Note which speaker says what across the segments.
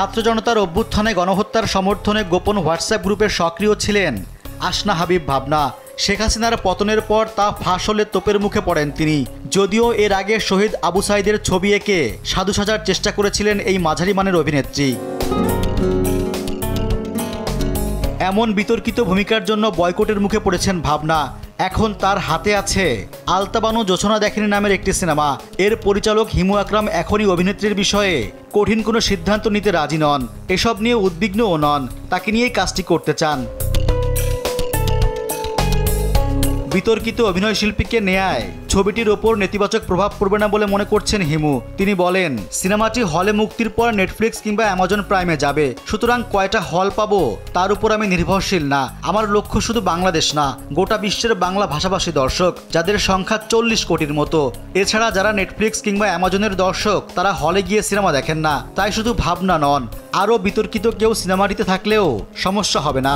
Speaker 1: ছাত্র জনতার অভ্যুত্থানে গণহত্যার সমর্থনে গোপন হোয়াটসঅ্যাপ গ্রুপে সক্রিয় ছিলেন আসনা হাবিব ভাবনা। শেখ হাসিনার পতনের পর তা ফাঁস হলে তোপের মুখে পড়েন তিনি। যদিও এর আগে শহীদ আবু সাইদের ছবি এঁকে সাধু সাজার চেষ্টা করেছিলেন এই মাঝারি মানের অভিনেত্রী। এমন বিতর্কিত ভূমিকার জন্য বয়কটের মুখে পড়েছেন ভাবনা। এখন তার হাতে আছে আলতাবানু জোছনা দেখেনি নামের একটি সিনেমা। এর পরিচালক হিমু আকরাম এখনই অভিনেত্রীর বিষয়ে কঠিন কোনো সিদ্ধান্ত নিতে রাজি নন, এসব নিয়ে উদ্বিগ্নও নন, তাকে নিয়েই কাজটি করতে চান। বিতর্কিত অভিনয় শিল্পীকে নেয়ায় ছবিটির ওপর নেতিবাচক প্রভাব পড়বে না বলে মনে করছেন হিমু। তিনি বলেন, সিনেমাটি হলে মুক্তির পর নেটফ্লিক্স কিংবা অ্যামাজন প্রাইমে যাবে, সুতরাং কয়টা হল পাবো তার উপর আমি নির্ভরশীল না। আমার লক্ষ্য শুধু বাংলাদেশ না, গোটা বিশ্বের বাংলা ভাষাভাষী দর্শক, যাদের সংখ্যা 40 কোটির মতো। এছাড়া যারা নেটফ্লিক্স কিংবা অ্যামাজনের দর্শক তারা হলে গিয়ে সিনেমা দেখেন না। তাই শুধু ভাবনা নন, আরও বিতর্কিত কেউ সিনেমাটিতে থাকলেও সমস্যা হবে না।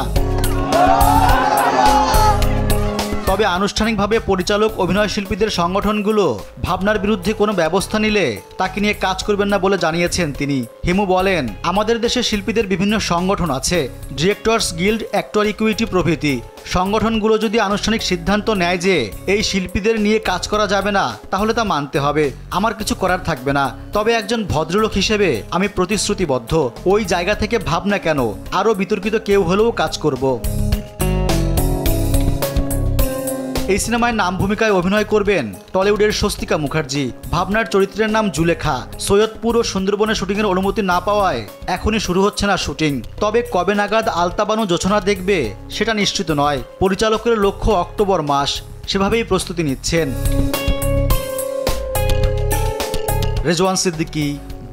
Speaker 1: তবে আনুষ্ঠানিকভাবে পরিচালক অভিনয় শিল্পীদের সংগঠনগুলো ভাবনার বিরুদ্ধে কোনো ব্যবস্থা নিলে তাকে নিয়ে কাজ করবেন না বলে জানিয়েছেন তিনি। হিমু বলেন, আমাদের দেশে শিল্পীদের বিভিন্ন সংগঠন আছে, ডিরেক্টর্স গিল্ড, অ্যাক্টর ইকুইটি প্রভৃতি। সংগঠনগুলো যদি আনুষ্ঠানিক সিদ্ধান্ত নেয় যে এই শিল্পীদের নিয়ে কাজ করা যাবে না, তাহলে তা মানতে হবে, আমার কিছু করার থাকবে না। তবে একজন ভদ্রলোক হিসেবে আমি প্রতিশ্রুতিবদ্ধ, ওই জায়গা থেকে ভাবনা কেন, আরও বিতর্কিত কেউ হলেও কাজ করব। এই সিনেমায় নাম ভূমিকায় অভিনয় করবেন টলিউডের স্বস্তিকা মুখার্জি। ভাবনার চরিত্রের নাম জুলেখা। সৈয়দপুর ও সুন্দরবনে শুটিংয়ের অনুমতি না পাওয়ায় এখনই শুরু হচ্ছে না শুটিং। তবে কবে নাগাদ আলতাবানু জোছনা দেখবে সেটা নিশ্চিত নয়। পরিচালকের লক্ষ্য অক্টোবর মাস, সেভাবেই প্রস্তুতি নিচ্ছেন। রেজওয়ান সিদ্দিকী,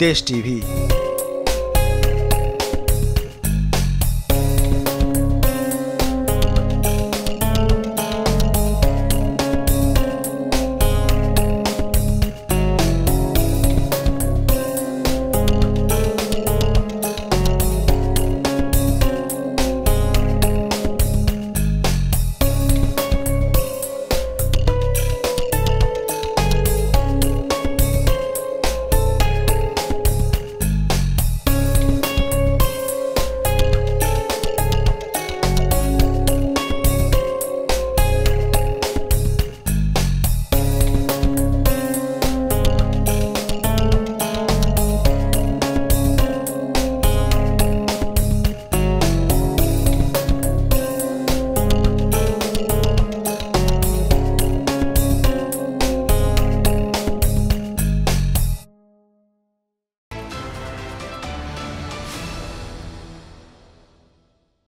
Speaker 1: দেশ টিভি।